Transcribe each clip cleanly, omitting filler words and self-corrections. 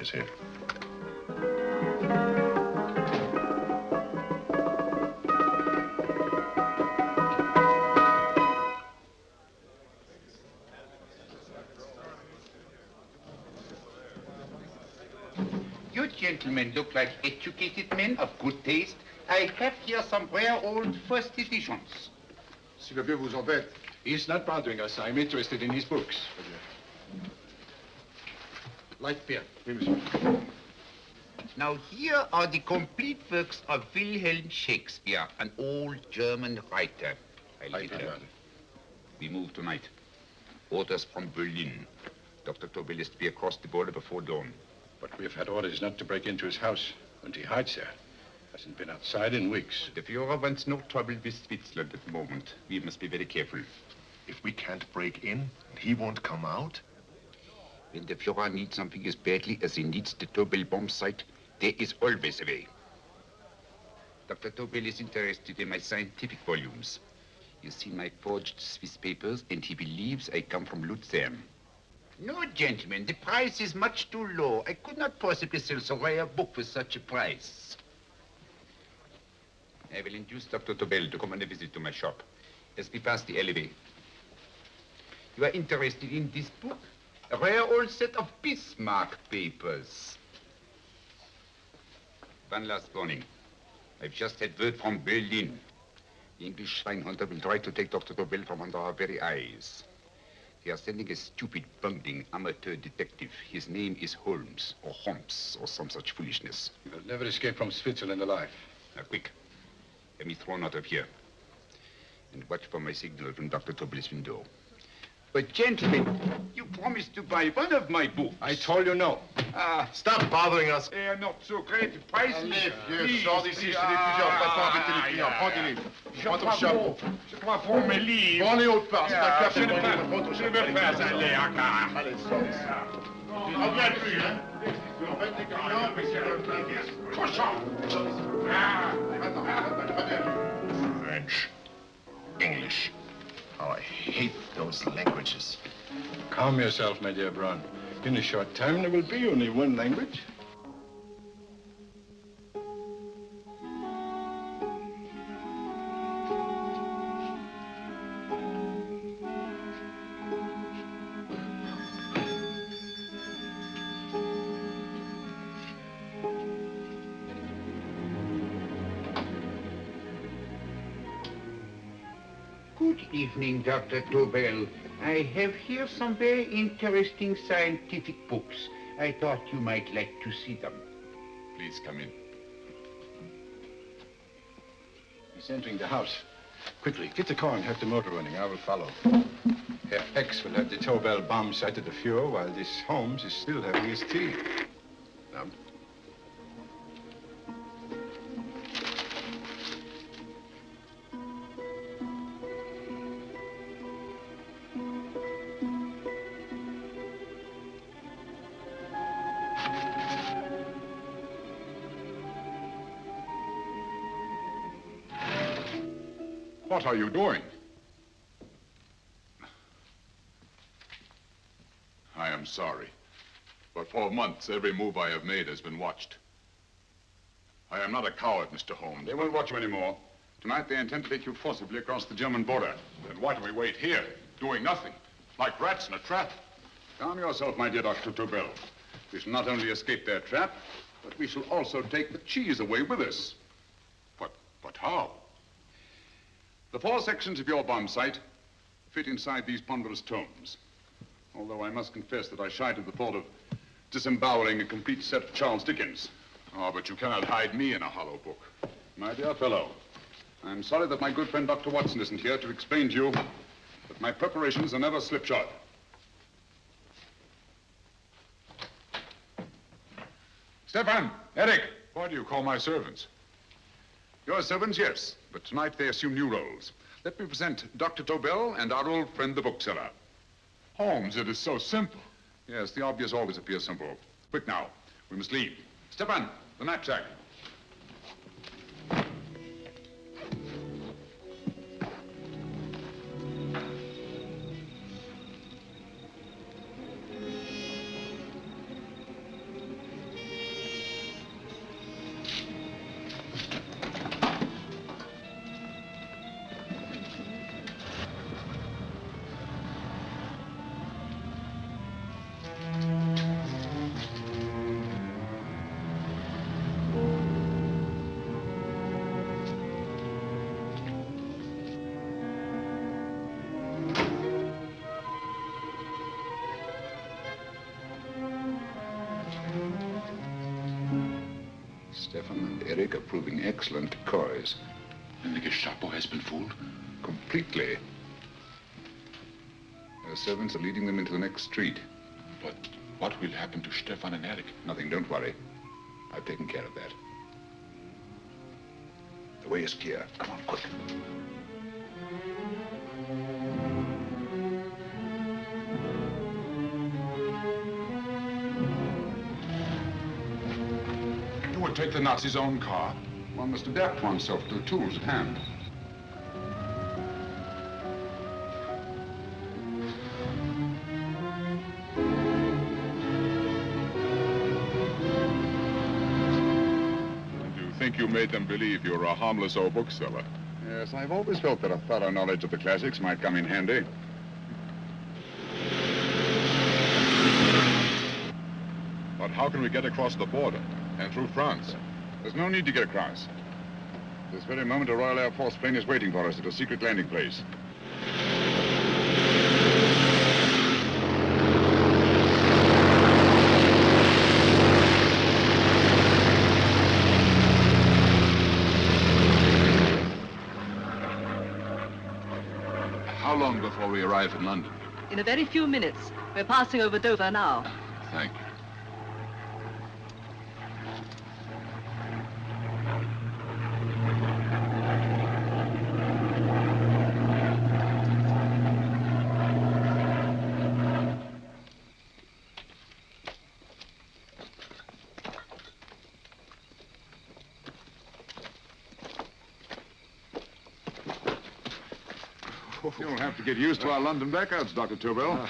is here. You gentlemen look like educated men of good taste. I have here some rare old first editions. Si le vieux vous embête. He's not bothering us. I'm interested in his books. Light beer. Oui, monsieur. Now here are the complete works of Wilhelm Shakespeare, an old German writer. We move tonight. Orders from Berlin. Dr. Tobel is to be across the border before dawn. But we've had orders not to break into his house, and he hides there. Hasn't been outside in weeks. The Führer wants no trouble with Switzerland at the moment. We must be very careful. If we can't break in, he won't come out? When the Führer needs something as badly as he needs the Tobel bomb site, there is always a way. Dr. Tobel is interested in my scientific volumes. He's seen my forged Swiss papers, and he believes I come from Lucerne. No, gentlemen, the price is much too low. I could not possibly sell so rare a book for such a price. I will induce Dr. Tobel to come on a visit to my shop as we pass the alleyway. You are interested in this book? A rare old set of Bismarck papers. One last warning. I've just had word from Berlin. The English Schweinhunter will try to take Dr. Tobel from under our very eyes. They are sending a stupid, bungling amateur detective. His name is Holmes, or some such foolishness. He'll never escape from Switzerland alive. Now, quick. Get me thrown out of here. And watch for my signal from Dr. Tobel's window. But, gentlemen, you promised to buy one of my books. I told you no. Stop bothering us. They are not so great prices. Allez, vieux, sors d'ici, je te dis plusieurs fois pas embêter les clients. Prends tes livres. Prends ton chapeau. Je crois pour mes livres. Prends les autres parts, c'est ta carte. Je ne veux pas aller encore. Allez, sors d'ici. Tu ne reviens plus, hein? Tu embêtes les clients, mais c'est le plein. Cochon. Attends, French. English. Oh, I hate those languages. Calm yourself, my dear Brown. In a short time, there will be only one language. Good evening, Dr. Tobel. I have here some very interesting scientific books. I thought you might like to see them. Please come in. He's entering the house. Quickly, get the car and have the motor running. I will follow. Herr X will have the Tobel bomb sight at the Fuhrer, while this Holmes is still having his tea. Now. What are you doing? I am sorry, but for months, every move I have made has been watched. I am not a coward, Mr. Holmes. They won't watch you anymore. Tonight, they intend to take you forcibly across the German border. Then why do we wait here, doing nothing, like rats in a trap? Calm yourself, my dear Dr. Tobel. We shall not only escape their trap, but we shall also take the cheese away with us. But how? The 4 sections of your bomb sight fit inside these ponderous tomes. Although I must confess that I shied at the thought of disemboweling a complete set of Charles Dickens. Oh, but you cannot hide me in a hollow book. My dear fellow, I'm sorry that my good friend Dr. Watson isn't here to explain to you that my preparations are never slipshod. Stefan, Eric, why do you call my servants? Your servants, yes, but tonight they assume new roles. Let me present Dr. Tobel and our old friend, the bookseller. Holmes, it is so simple. Yes, the obvious always appears simple. Quick now, we must leave. Stefan, the knapsack. Stefan and Eric are proving excellent decoys. And the Gestapo has been fooled? Completely. Their servants are leading them into the next street. But what will happen to Stefan and Eric? Nothing, don't worry. I've taken care of that. The way is clear. Come on, quick. You would take the Nazis' own car? One must adapt oneself to the tools at hand. You made them believe you were a harmless old bookseller. Yes, I've always felt that a thorough knowledge of the classics might come in handy. But how can we get across the border and through France? There's no need to get across. This very moment, a Royal Air Force plane is waiting for us at a secret landing place. How long before we arrive in London? In a very few minutes. We're passing over Dover now. Thank you. You'll have to get used to our London blackouts, Dr. Tobel.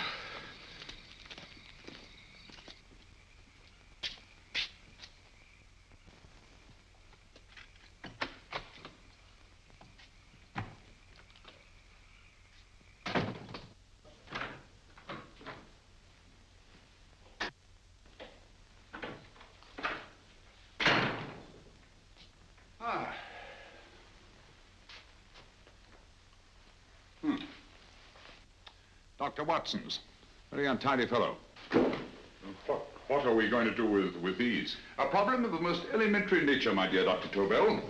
Dr. Watson's. Very untidy fellow. What are we going to do with these? A problem of the most elementary nature, my dear Dr. Tobel.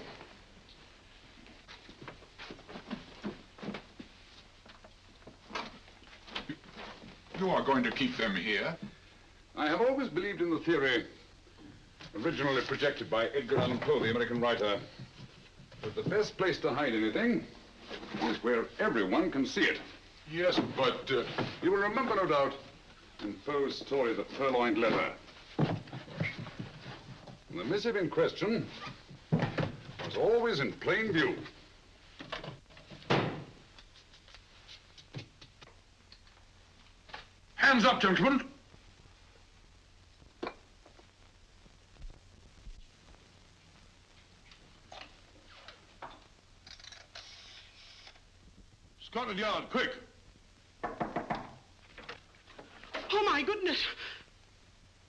You are going to keep them here? I have always believed in the theory, originally projected by Edgar Allan Poe, the American writer, that the best place to hide anything is where everyone can see it. Yes, but... You will remember, no doubt, in Poe's story, The Purloined Letter. The missive in question was always in plain view. Hands up, gentlemen. Scotland Yard, quick. Oh, my goodness.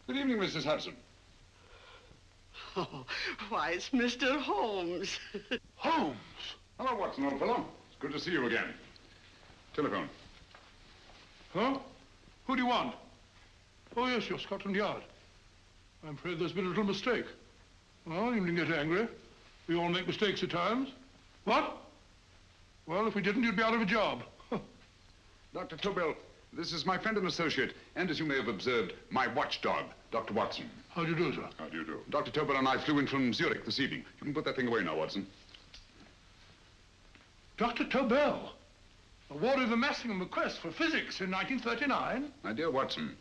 Good evening, Mrs. Hudson. Oh, why, it's Mr. Holmes. Holmes. Hello, Watson, old fellow. It's good to see you again. Telephone. Huh? Who do you want? Oh, yes, you're Scotland Yard. I'm afraid there's been a little mistake. Well, you needn't get angry. We all make mistakes at times. What? Well, if we didn't, you'd be out of a job. Dr. Tobel, this is my friend and associate, and as you may have observed, my watchdog, Dr. Watson. How do you do, sir? How do you do? Dr. Tobel and I flew in from Zurich this evening. You can put that thing away now, Watson. Dr. Tobel, awarded the Massingham Bequest for physics in 1939. My dear Watson,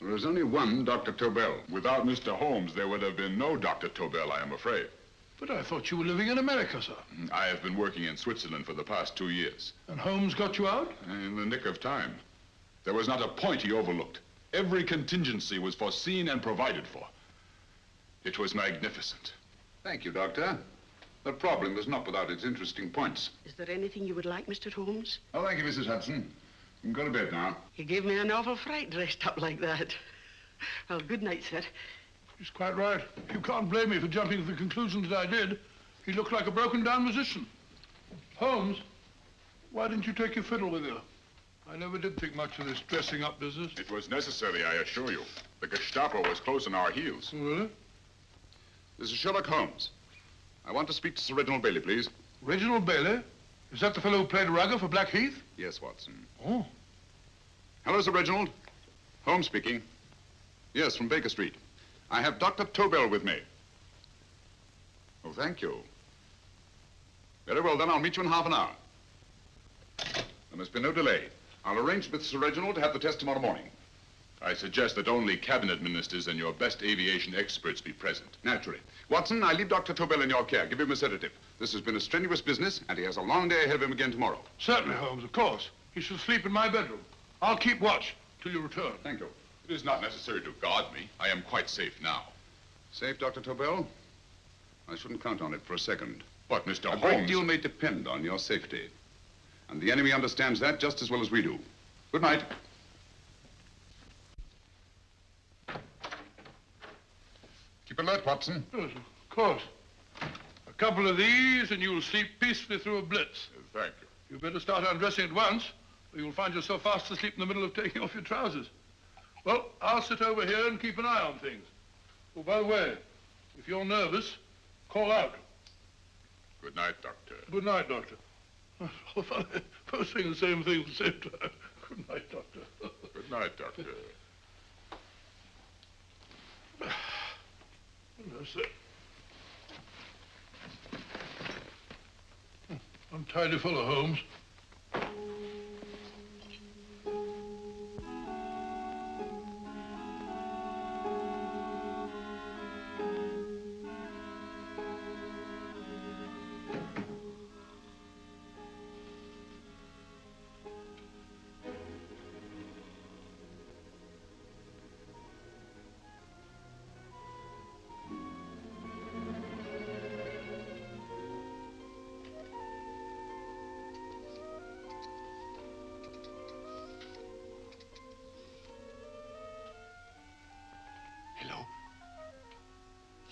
there is only one Dr. Tobel. Without Mr. Holmes, there would have been no Dr. Tobel, I am afraid. But I thought you were living in America, sir. I have been working in Switzerland for the past 2 years. And Holmes got you out? In the nick of time. There was not a point he overlooked. Every contingency was foreseen and provided for. It was magnificent. Thank you, Doctor. The problem is not without its interesting points. Is there anything you would like, Mr. Holmes? Oh, thank you, Mrs. Hudson. You can go to bed now. You gave me an awful fright dressed up like that. Well, good night, sir. He's quite right. You can't blame me for jumping to the conclusion that I did. He looked like a broken-down musician. Holmes, why didn't you take your fiddle with you? I never did think much of this dressing-up business. It was necessary, I assure you. The Gestapo was close on our heels. Really? This is Sherlock Holmes. I want to speak to Sir Reginald Bailey, please. Reginald Bailey? Is that the fellow who played Rugger for Blackheath? Yes, Watson. Oh. Hello, Sir Reginald. Holmes speaking. Yes, from Baker Street. I have Dr. Tobel with me. Oh, thank you. Very well, then. I'll meet you in half an hour. There must be no delay. I'll arrange with Sir Reginald to have the test tomorrow morning. I suggest that only cabinet ministers and your best aviation experts be present. Naturally. Watson, I leave Dr. Tobel in your care. Give him a sedative. This has been a strenuous business, and he has a long day ahead of him again tomorrow. Certainly, Holmes, of course. He shall sleep in my bedroom. I'll keep watch till you return. Thank you. It is not necessary to guard me. I am quite safe now. Safe, Dr. Tobel? I shouldn't count on it for a second. But, Mr. Holmes... A great deal may depend on your safety. And the enemy understands that just as well as we do. Good night. Keep alert, Watson. Yes, of course. A couple of these and you'll sleep peacefully through a blitz. Thank you. You'd better start undressing at once, or you'll find yourself fast asleep in the middle of taking off your trousers. Well, I'll sit over here and keep an eye on things. Oh, by the way, if you're nervous, call out. Good night, Doctor. Good night, Doctor. Both saying the same thing at the same time. Good night, Doctor. Good night, Doctor. That's it. Untidy fellow, Holmes.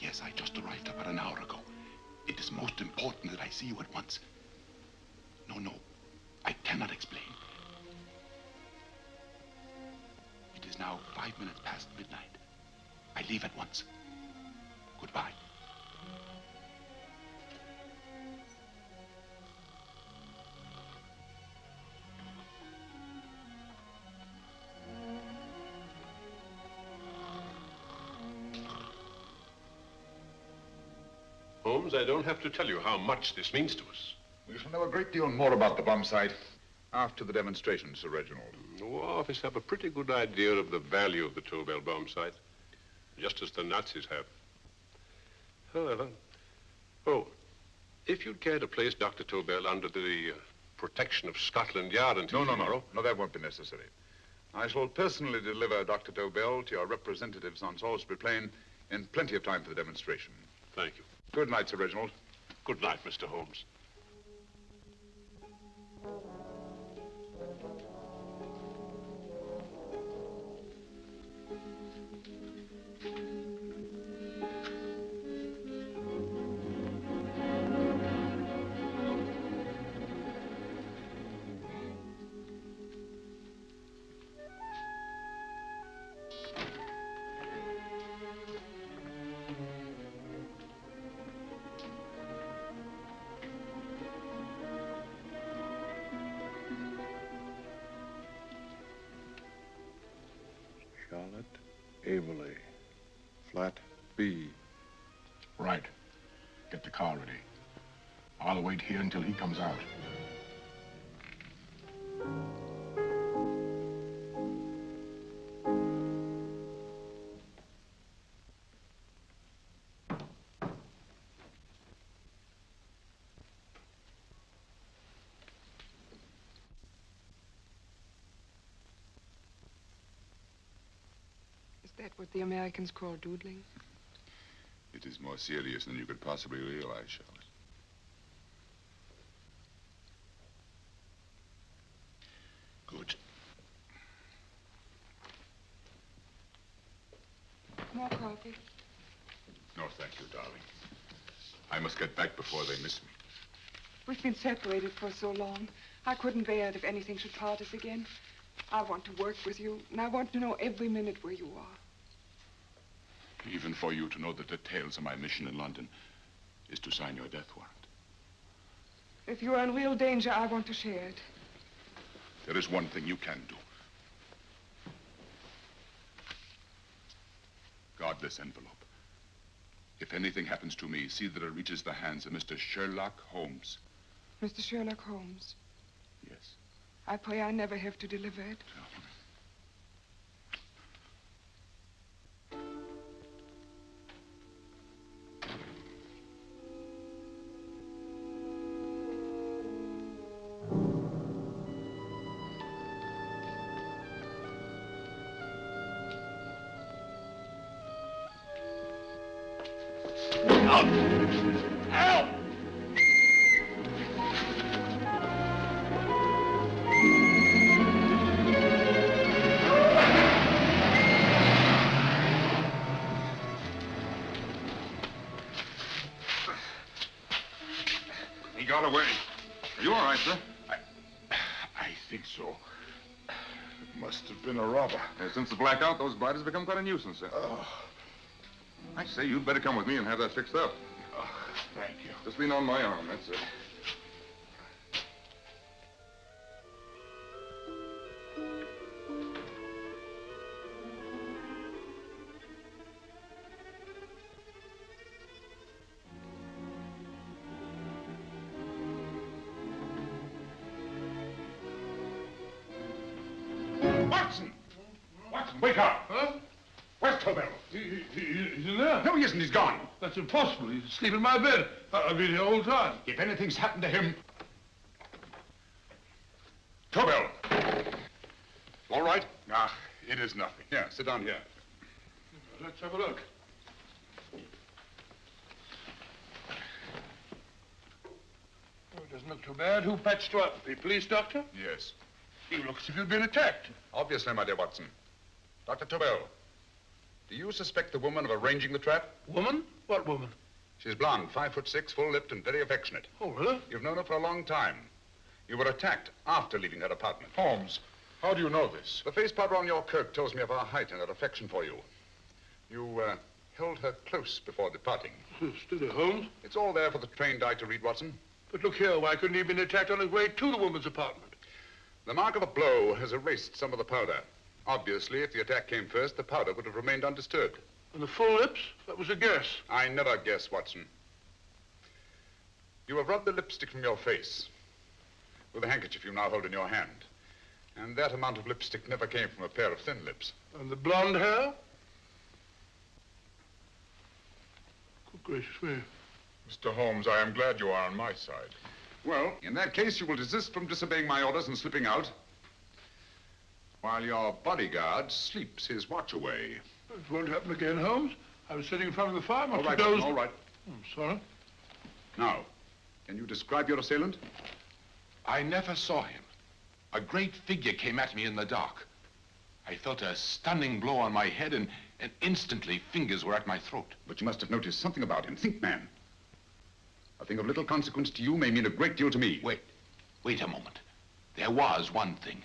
Yes, I just arrived about an hour ago. It is most important that I see you at once. No, I cannot explain. It is now 5 minutes past midnight. I leave at once. Goodbye. Holmes, I don't have to tell you how much this means to us. We shall know a great deal more about the bomb site after the demonstration, Sir Reginald. The War Office have a pretty good idea of the value of the Tobel bomb site, just as the Nazis have. However, if you'd care to place Dr. Tobel under the protection of Scotland Yard until tomorrow... No, that won't be necessary. I shall personally deliver Dr. Tobel to your representatives on Salisbury Plain in plenty of time for the demonstration. Thank you. Good night, Sir Reginald. Good night, Mr. Holmes. Charlotte Averley, flat B. Right. Get the car ready. I'll wait here until he comes out. Is that what the Americans call doodling? It is more serious than you could possibly realize, Charlotte. Good. More coffee? No, thank you, darling. I must get back before they miss me. We've been separated for so long. I couldn't bear it if anything should part us again. I want to work with you, and I want to know every minute where you are. Even for you to know the details of my mission in London is to sign your death warrant. If you are in real danger, I want to share it. There is one thing you can do. Guard this envelope. If anything happens to me, see that it reaches the hands of Mr. Sherlock Holmes. Mr. Sherlock Holmes, Yes. I pray I never have to deliver it. He got away. Are you all right, sir? I think so. It must have been a robber. Since the blackout, those blighters become quite a nuisance, sir. I say, you'd better come with me and have that fixed up. Thank you. Just lean on my arm, that's it. Watson! Watson, wake up! Huh? Where's Tobel? He's in there. No, he isn't. He's gone. That's impossible. He's asleep in my bed. I've been here all the time. If anything's happened to him... Tobel! All right? Ah, it is nothing. Yeah, sit down here. Let's have a look. Oh, it doesn't look too bad. Who patched you up? The police doctor? Yes. You look as if you'd been attacked. Obviously, my dear Watson. Dr. Tobel, do you suspect the woman of arranging the trap? Woman? What woman? She's blonde, 5'6", full-lipped, and very affectionate. Oh, really? You've known her for a long time. You were attacked after leaving her apartment. Holmes, how do you know this? The face powder on your coat tells me of her height and her affection for you. You held her close before departing. Steady, Holmes. It's all there for the trained eye to read, Watson. But look here, why couldn't he have been attacked on his way to the woman's apartment? The mark of a blow has erased some of the powder. Obviously, if the attack came first, the powder would have remained undisturbed. And the full lips? That was a guess. I never guess, Watson. You have rubbed the lipstick from your face with the handkerchief you now hold in your hand. And that amount of lipstick never came from a pair of thin lips. And the blonde hair? Good gracious me. Mr. Holmes, I am glad you are on my side. Well, in that case, you will desist from disobeying my orders and slipping out while your bodyguard sleeps his watch away. It won't happen again, Holmes. I was sitting in front of the fire. All right, Watson, all right. I'm sorry. Now, can you describe your assailant? I never saw him. A great figure came at me in the dark. I felt a stunning blow on my head, and instantly fingers were at my throat. But you must have noticed something about him. Think, man. A thing of little consequence to you may mean a great deal to me. Wait a moment. There was one thing.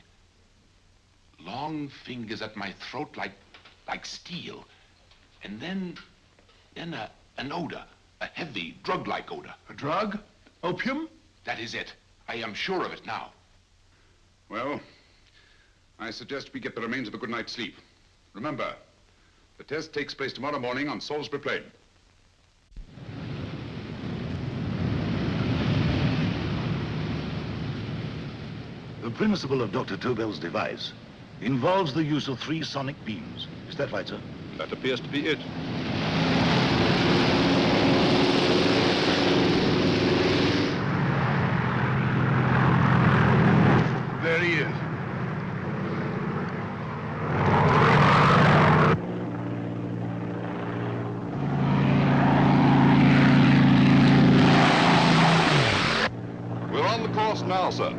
Long fingers at my throat like steel. And then an odor, a heavy, drug-like odor. A drug? Opium? That is it. I am sure of it now. Well, I suggest we get the remains of a good night's sleep. Remember, the test takes place tomorrow morning on Salisbury Plain. The principle of Dr. Tobel's device involves the use of 3 sonic beams. Is that right, sir? That appears to be it. There he is. We're on the course now, sir.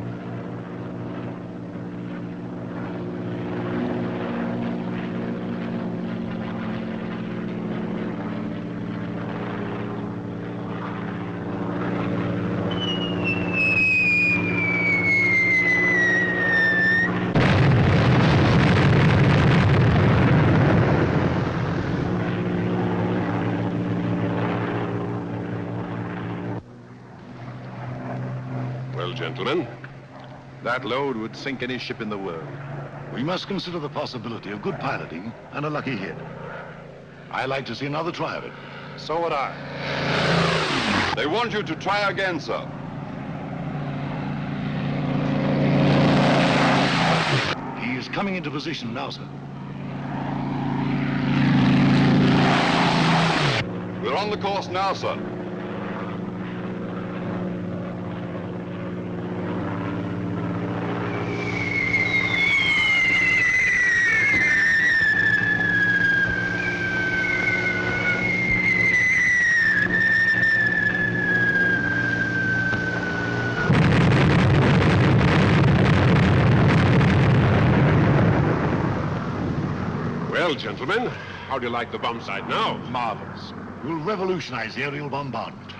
gentlemen. That load would sink any ship in the world. We must consider the possibility of good piloting and a lucky hit. I like to see another try of it. So would I. They want you to try again, sir. He is coming into position now, sir. We're on the course now, sir. Well, gentlemen, how do you like the bomb sight now? Marvelous. We'll revolutionize the aerial bombardment.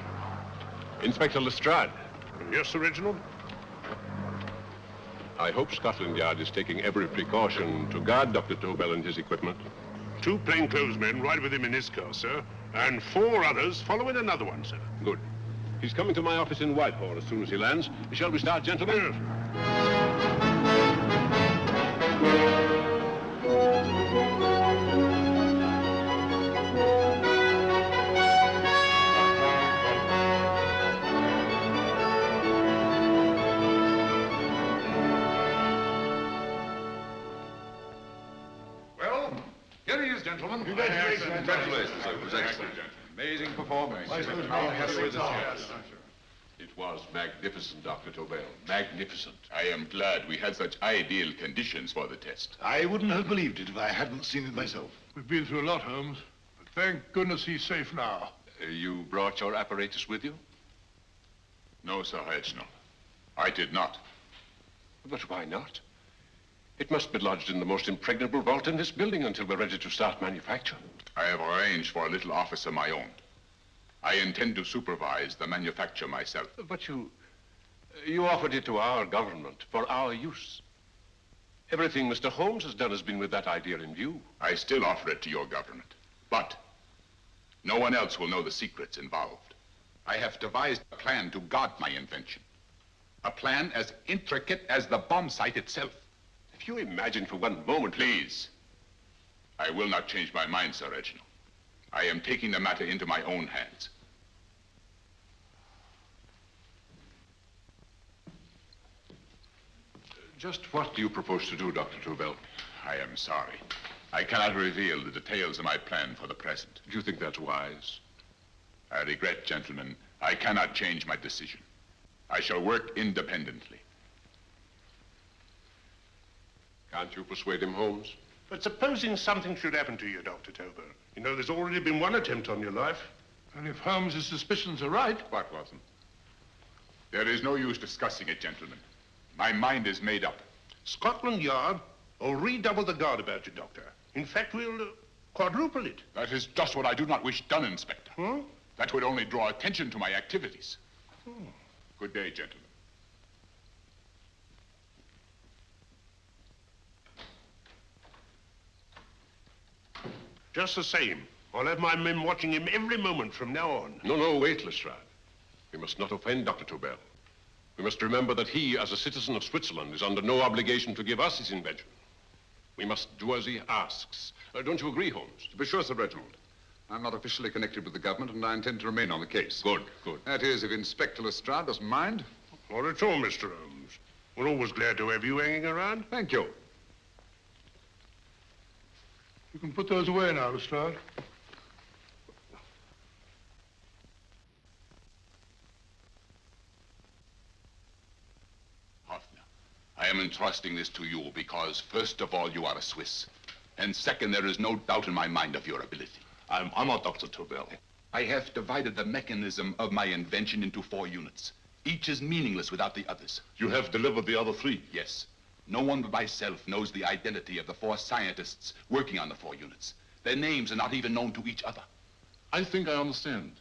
Inspector Lestrade. Yes, Sir Reginald? I hope Scotland Yard is taking every precaution to guard Dr. Tobel and his equipment. 2 plainclothesmen ride with him in his car, sir, and 4 others follow in another one, sir. Good. He's coming to my office in Whitehall as soon as he lands. Shall we start, gentlemen? Yes. Well, here he is, gentlemen. Congratulations. Congratulations, sir. It was excellent. Amazing performance. It was magnificent, Dr. Tobel. Magnificent. I am glad we had such ideal conditions for the test. I wouldn't have believed it if I hadn't seen it myself. We've been through a lot, Holmes, but thank goodness he's safe now. You brought your apparatus with you? No, Sir Reginald. I did not. But why not? It must be lodged in the most impregnable vault in this building until we're ready to start manufacture. I have arranged for a little office of my own. I intend to supervise the manufacture myself. But you offered it to our government for our use. Everything Mr. Holmes has done has been with that idea in view. I still offer it to your government. But no one else will know the secrets involved. I have devised a plan to guard my invention. A plan as intricate as the bomb site itself. If you imagine for one moment... Please. I will not change my mind, Sir Reginald. I am taking the matter into my own hands. Just what do you propose to do, Dr. Tobel? I am sorry. I cannot reveal the details of my plan for the present. Do you think that's wise? I regret, gentlemen, I cannot change my decision. I shall work independently. Can't you persuade him, Holmes? But supposing something should happen to you, Dr. Tobel. You know, there's already been one attempt on your life. And if Holmes's suspicions are right... What, Watson? There is no use discussing it, gentlemen. My mind is made up. Scotland Yard will redouble the guard about you, Doctor. In fact, we'll quadruple it. That is just what I do not wish done, Inspector. Huh? That would only draw attention to my activities. Good day, gentlemen. Just the same, I'll have my men watching him every moment from now on. No, wait, Lestrade. We must not offend Dr. Tobel. We must remember that he, as a citizen of Switzerland, is under no obligation to give us his invention. We must do as he asks. Don't you agree, Holmes? To be sure, Sir Reginald. I'm not officially connected with the government, and I intend to remain on the case. Good. That is, if Inspector Lestrade doesn't mind. Not at all, Mr. Holmes. We're always glad to have you hanging around. Thank you. You can put those away now, Lestrade. Hoffner, I am entrusting this to you because, first of all, you are a Swiss. And second, there is no doubt in my mind of your ability. I'm honored, Dr. Tobel. I have divided the mechanism of my invention into 4 units. Each is meaningless without the others. You have delivered the other 3? Yes. No one but myself knows the identity of the 4 scientists working on the 4 units. Their names are not even known to each other. I think I understand.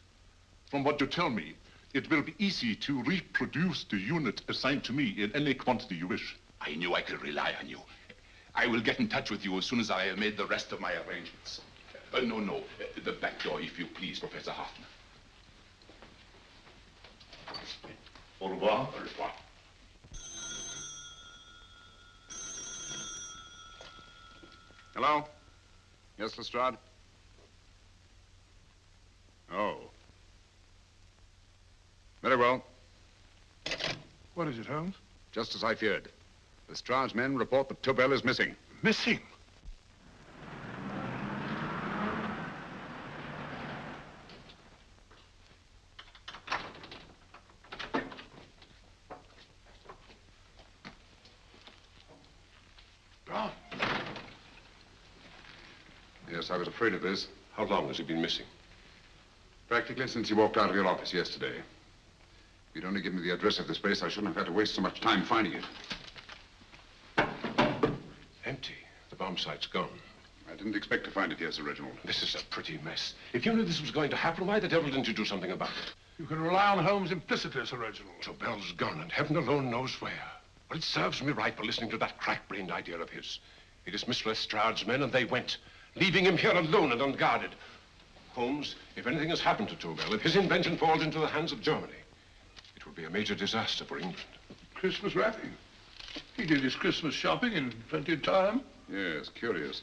From what you tell me, it will be easy to reproduce the unit assigned to me in any quantity you wish. I knew I could rely on you. I will get in touch with you as soon as I have made the rest of my arrangements. No. The back door, if you please, Professor Hoffner. Au revoir. Au revoir. Hello? Yes, Lestrade? Oh. Very well. What is it, Holmes? Just as I feared. Lestrade's men report that Tobel is missing. Missing? Gone. Yes, I was afraid of this. How long has he been missing? Practically since he walked out of your office yesterday. If you'd only given me the address of this place, I shouldn't have had to waste so much time finding it. Empty. The bomb site's gone. I didn't expect to find it here, Sir Reginald. This is a pretty mess. If you knew this was going to happen, why the devil didn't you do something about it? You can rely on Holmes implicitly, Sir Reginald. Tobel's gone, and heaven alone knows where. Well, it serves me right for listening to that crack-brained idea of his. He dismissed Lestrade's men, and they went, leaving him here alone and unguarded. Holmes, if anything has happened to Tobel, if his invention falls into the hands of Germany, it will be a major disaster for England. Christmas wrapping. He did his Christmas shopping in plenty of time. Yes, curious.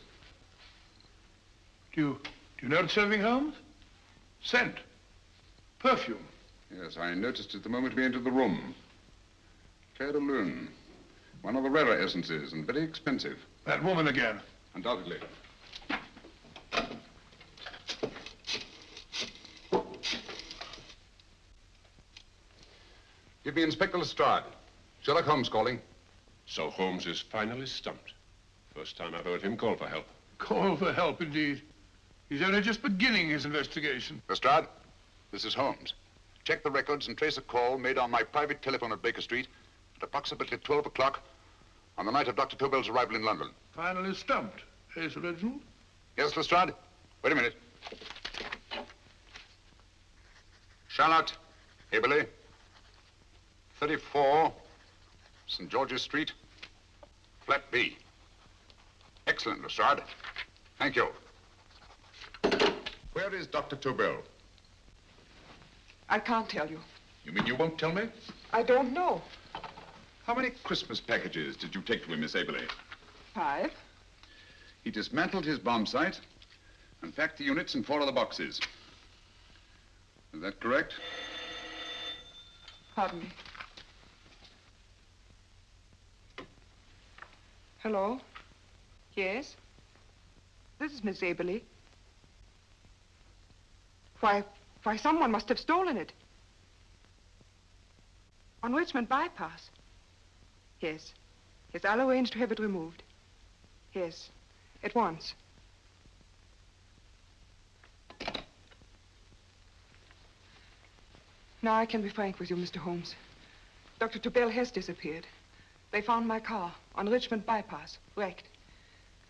Do you notice anything, Holmes? Scent. Perfume. Yes, I noticed it the moment we entered the room. Claire de Lune. One of the rarer essences, and very expensive. That woman again. Undoubtedly. Give me Inspector Lestrade. Sherlock Holmes calling. So Holmes is finally stumped. First time I've heard him call for help. Call for help, indeed. He's only just beginning his investigation. Lestrade, this is Holmes. Check the records and trace a call made on my private telephone at Baker Street at approximately 12 o'clock on the night of Dr. Tobel's arrival in London. Finally stumped, eh, Sir Reginald? Yes, Lestrade? Wait a minute. Charlotte, Aberley, 34, St. George's Street, flat B. Excellent, Lestrade. Thank you. Where is Dr. Tobel? I can't tell you. You mean you won't tell me? I don't know. How many Christmas packages did you take to him, Miss Aberley? 5. He dismantled his bomb site and packed the units in 4 other boxes. Is that correct? Pardon me. Hello? Yes? This is Miss Aberley. Why, someone must have stolen it. On Richmond Bypass. Yes. Yes, I'll arrange to have it removed. Yes, at once. Now I can be frank with you, Mr. Holmes. Dr. Tobel has disappeared. They found my car on Richmond Bypass, wrecked.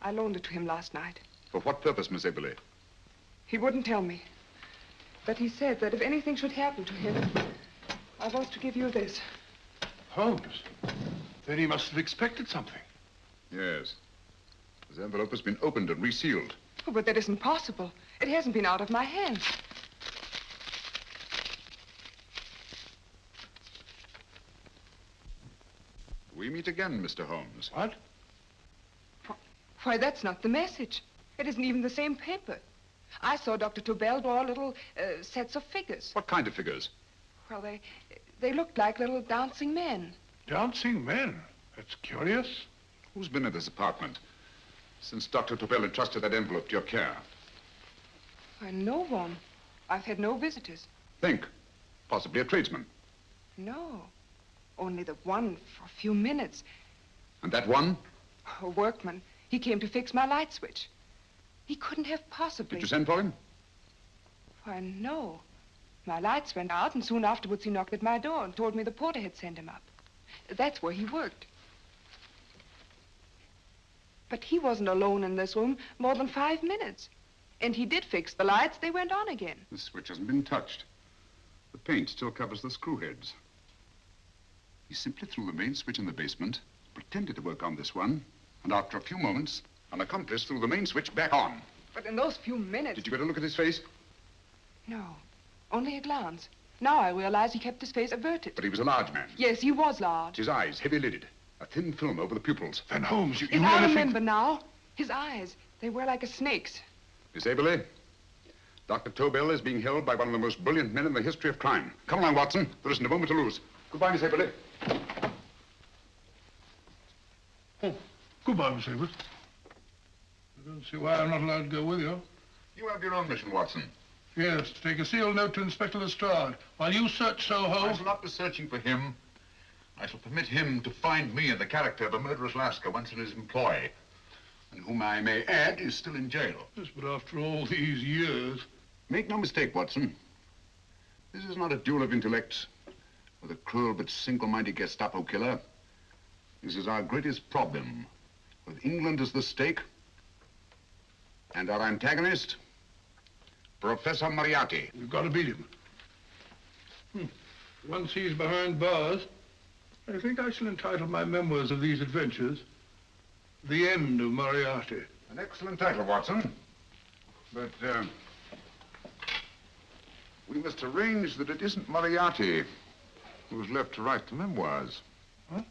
I loaned it to him last night. For what purpose, Miss Aberley? He wouldn't tell me. But he said that if anything should happen to him, I was to give you this. Holmes? Then he must have expected something. Yes. This envelope has been opened and resealed. Oh, but that isn't possible. It hasn't been out of my hands. We meet again, Mr. Holmes. What? Why, that's not the message. It isn't even the same paper. I saw Dr. Tobel draw little sets of figures. What kind of figures? Well, they looked like little dancing men. Dancing men? That's curious. Who's been in this apartment since Dr. Tobel entrusted that envelope to your care? Why, no one. I've had no visitors. Think. Possibly a tradesman. No. Only the one for a few minutes. And that one? A workman. He came to fix my light switch. He couldn't have possibly... Did you send for him? Why, no. My lights went out, and soon afterwards he knocked at my door and told me the porter had sent him up. That's where he worked. But he wasn't alone in this room more than 5 minutes. And he did fix the lights. They went on again. The switch hasn't been touched. The paint still covers the screw heads. He simply threw the main switch in the basement, pretended to work on this one, and after a few moments, an accomplice threw the main switch back on. But in those few minutes... Did you get a look at his face? No, only a glance. Now I realize he kept his face averted. But he was a large man. Yes, he was large. His eyes, heavy-lidded. A thin film over the pupils. Then, Holmes, you I remember now. His eyes, They were like a snake's. Miss Aberley, Dr. Tobel is being held by one of the most brilliant men in the history of crime. Come along, Watson. There isn't a moment to lose. Goodbye, Miss Aberley. Oh, goodbye, Miss Aberley. I don't see why I'm not allowed to go with you. You have your own mission, Watson. Yes, to take a sealed note to Inspector Lestrade while you search Soho. I shall not be searching for him. I shall permit him to find me in the character of a murderous Lascar once in his employ, and whom I may add is still in jail. Yes, but after all these years... Make no mistake, Watson. This is not a duel of intellects with a cruel but single-minded Gestapo killer. This is our greatest problem, with England as the stake, and our antagonist, Professor Moriarty. You've got to beat him. Once he's behind bars, I think I shall entitle my memoirs of these adventures, The End of Moriarty. An excellent title, Watson. But, we must arrange that it isn't Moriarty who's left to write the memoirs. Huh?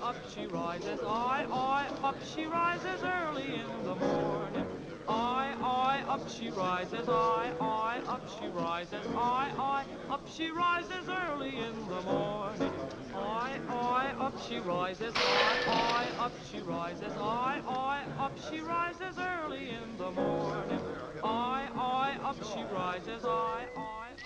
Up she rises, up she rises early in the morning. Up she rises, up she rises, up she rises early in the morning. Up she rises, up she rises, up she rises early in the morning. Up she rises, up she rises.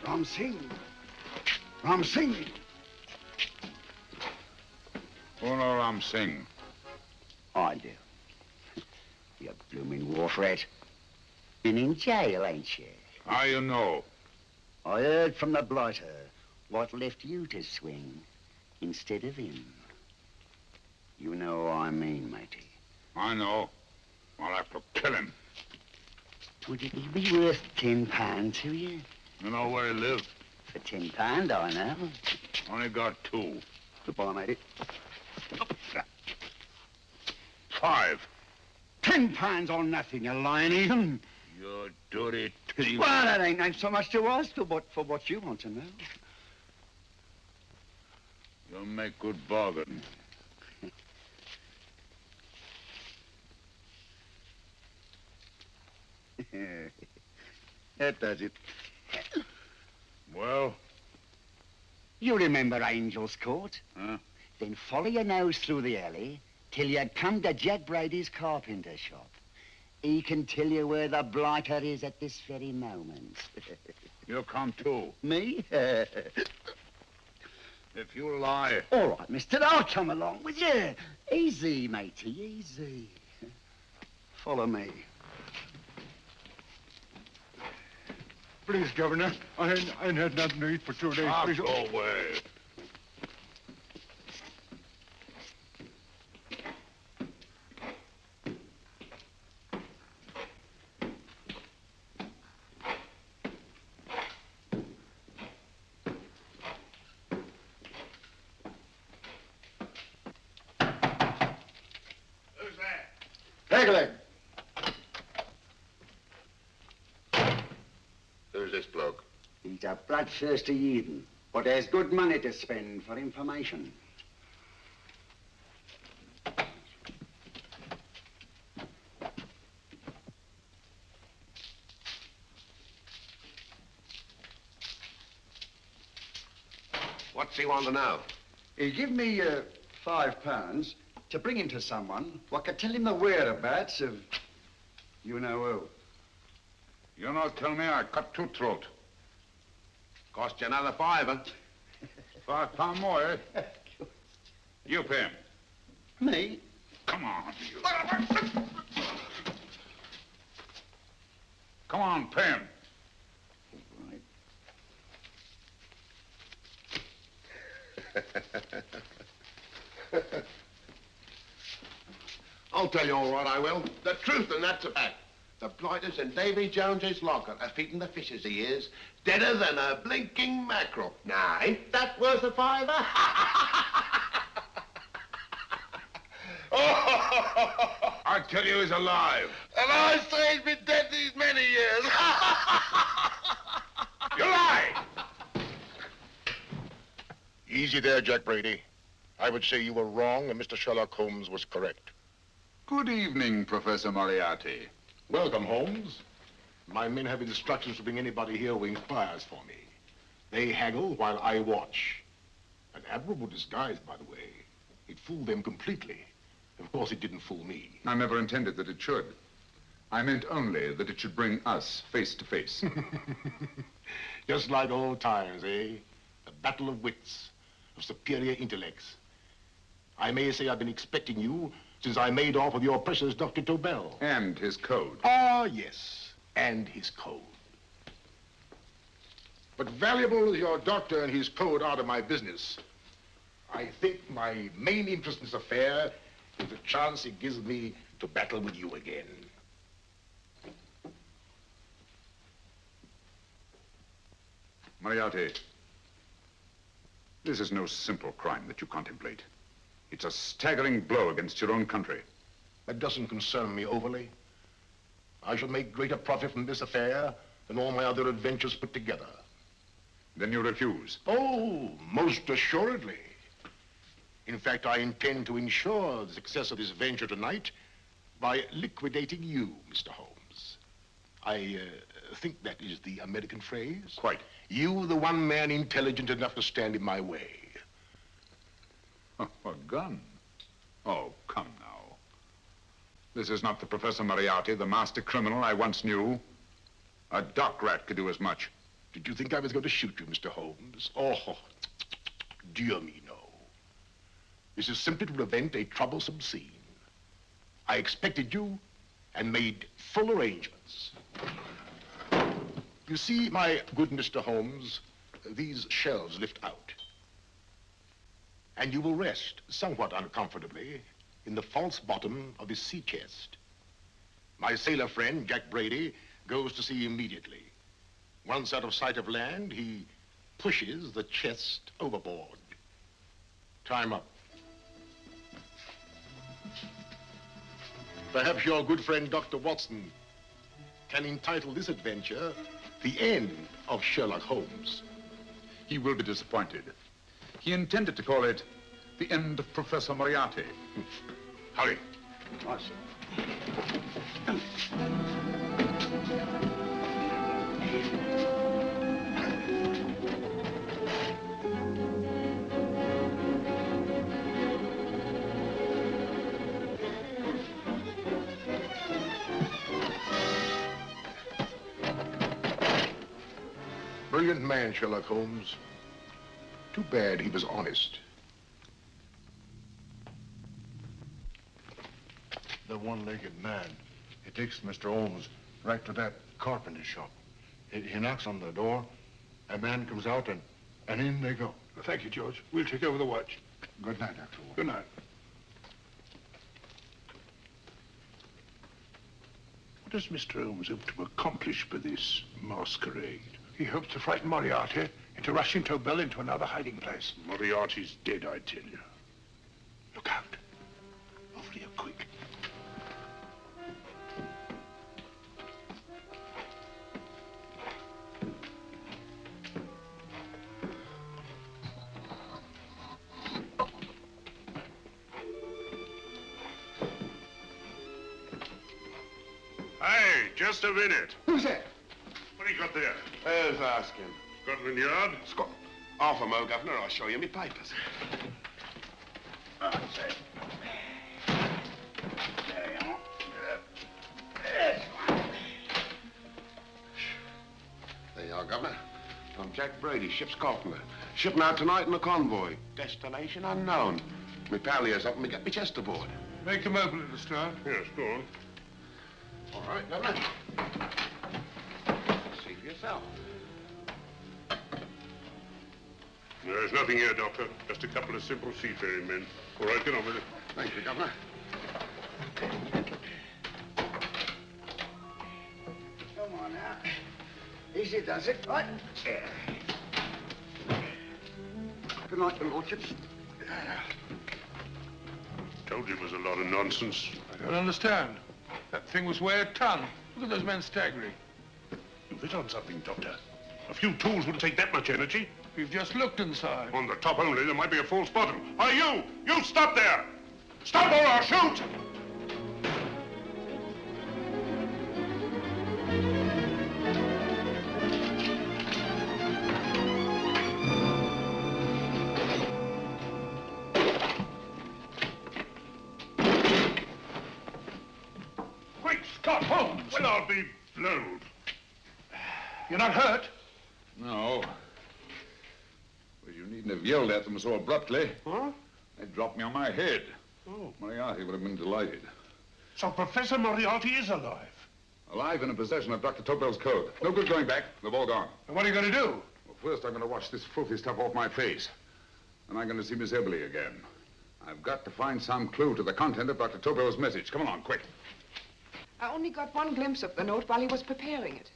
Ram Singh. Ram Singh. Oh, no, Ram Singh. I do. You blooming wharf rat. Been in jail, ain't you? How you know? I heard from the blighter what left you to swing instead of him. You know what I mean, matey. I know. I'll have to kill him. Would it be worth £10 to you? You know where he lives? For £10, I know. Only got 2. Goodbye, matey. 5. £10 on nothing, you lying heathen. You dirty titty. Well, that ain't so much to ask for what you want to know. You'll make good bargain. That does it. Well? You remember Angel's Court? Huh? Then follow your nose through the alley till you come to Jack Brady's carpenter shop. He can tell you where the blighter is at this very moment. You'll come too. Me? If you lie. All right, mister, I'll come along with you. Easy, matey, easy. Follow me. Please, Governor, I ain't had nothing to eat for 2 days. Please. Go away. Pegleg. Who's this bloke? He's a bloodthirsty heathen, but there's good money to spend for information. What's he want to know? He give me £5 to bring him to someone what could tell him the whereabouts of you know who. You not tell me I cut two throat. Cost you another £5. £5 more, eh? You pay him. Me? Come on, you. Come on, pay him. I'll tell you all right, I will. The truth, and that's a fact. The blighters in Davy Jones's locker are feeding the fishes he is, deader than a blinking mackerel. Now, ain't that worth a £5? I tell you he's alive. And I say he's been dead these many years. You lie! Easy there, Jack Brady. I would say you were wrong and Mr. Sherlock Holmes was correct. Good evening, Professor Moriarty. Welcome, Holmes. My men have instructions to bring anybody here who inquires for me. They haggle while I watch. An admirable disguise, by the way. It fooled them completely. Of course, it didn't fool me. I never intended that it should. I meant only that it should bring us face to face. Just like old times, eh? A battle of wits, of superior intellects. I may say I've been expecting you since I made off with your precious Dr. Tobel. And his code. Ah, yes, and his code. But valuable as your doctor and his code are to my business, I think my main interest in this affair is the chance it gives me to battle with you again. Moriarty, this is no simple crime that you contemplate. It's a staggering blow against your own country. That doesn't concern me overly. I shall make greater profit from this affair than all my other adventures put together. Then you refuse? Oh, most assuredly. In fact, I intend to ensure the success of this venture tonight by liquidating you, Mr. Holmes. I think that is the American phrase. Quite. You, the one man intelligent enough to stand in my way. Oh, a gun? Oh, come now. This is not the Professor Moriarty, the master criminal I once knew. A dock rat could do as much. Did you think I was going to shoot you, Mr. Holmes? Oh, dear me, no. This is simply to prevent a troublesome scene. I expected you and made full arrangements. You see, my good Mr. Holmes, these shelves lift out. And you will rest somewhat uncomfortably in the false bottom of this sea chest. My sailor friend, Jack Brady, goes to sea immediately. Once out of sight of land, he pushes the chest overboard. Time up. Perhaps your good friend, Dr. Watson, can entitle this adventure The End of Sherlock Holmes. He will be disappointed. He intended to call it The End of Professor Moriarty. Hurry. Nice. Brilliant man, Sherlock Holmes. Too bad he was honest. The one-legged man. He takes Mr. Holmes right to that carpenter shop. He knocks on the door, a man comes out, and in they go. Well, thank you, George. We'll take over the watch. Good night, Dr. Holmes. Good night. What does Mr. Holmes hope to accomplish by this masquerade? He hopes to frighten Moriarty into rushing Tobel into another hiding place. Moriarty's dead, I tell you. Look out. Over here, quick. Hey, just a minute. Who's that? What do you got there? Who's asking? Scotland Yard? Half a mo, Governor. I'll show you my papers. That's it. There you are. There you are, Governor. I'm Jack Brady, ship's carpenter. Shipping out tonight in a convoy. Destination unknown. My pal here's helping me get my chest aboard. Make him open it, Lestrade. Yes, go on. All right, Governor. See for yourself. There's nothing here, Doctor. Just a couple of simple seafaring men. All right, get on with it. Thank you, Governor. Come on now. Easy does it. Right. There. Good night, your lordships. Told you it was a lot of nonsense. I don't understand. That thing was weigh a ton. Look at those men staggering. You've hit on something, Doctor. A few tools wouldn't take that much energy. We've just looked inside. On the top only, there might be a false bottom. Hey, you! You stop there! Stop or I'll shoot! Great Scott, Holmes! Well, I'll be blowed. You're not hurt? No. Well, you needn't have yelled at them so abruptly. Huh? They dropped me on my head. Oh. Moriarty would have been delighted. So Professor Moriarty is alive? Alive and in possession of Dr. Tobel's code. No good going back. They've all gone. And what are you going to do? Well, first I'm going to wash this filthy stuff off my face. Then I'm going to see Miss Eberly again. I've got to find some clue to the content of Dr. Tobel's message. Come along, quick. I only got one glimpse of the note while he was preparing it.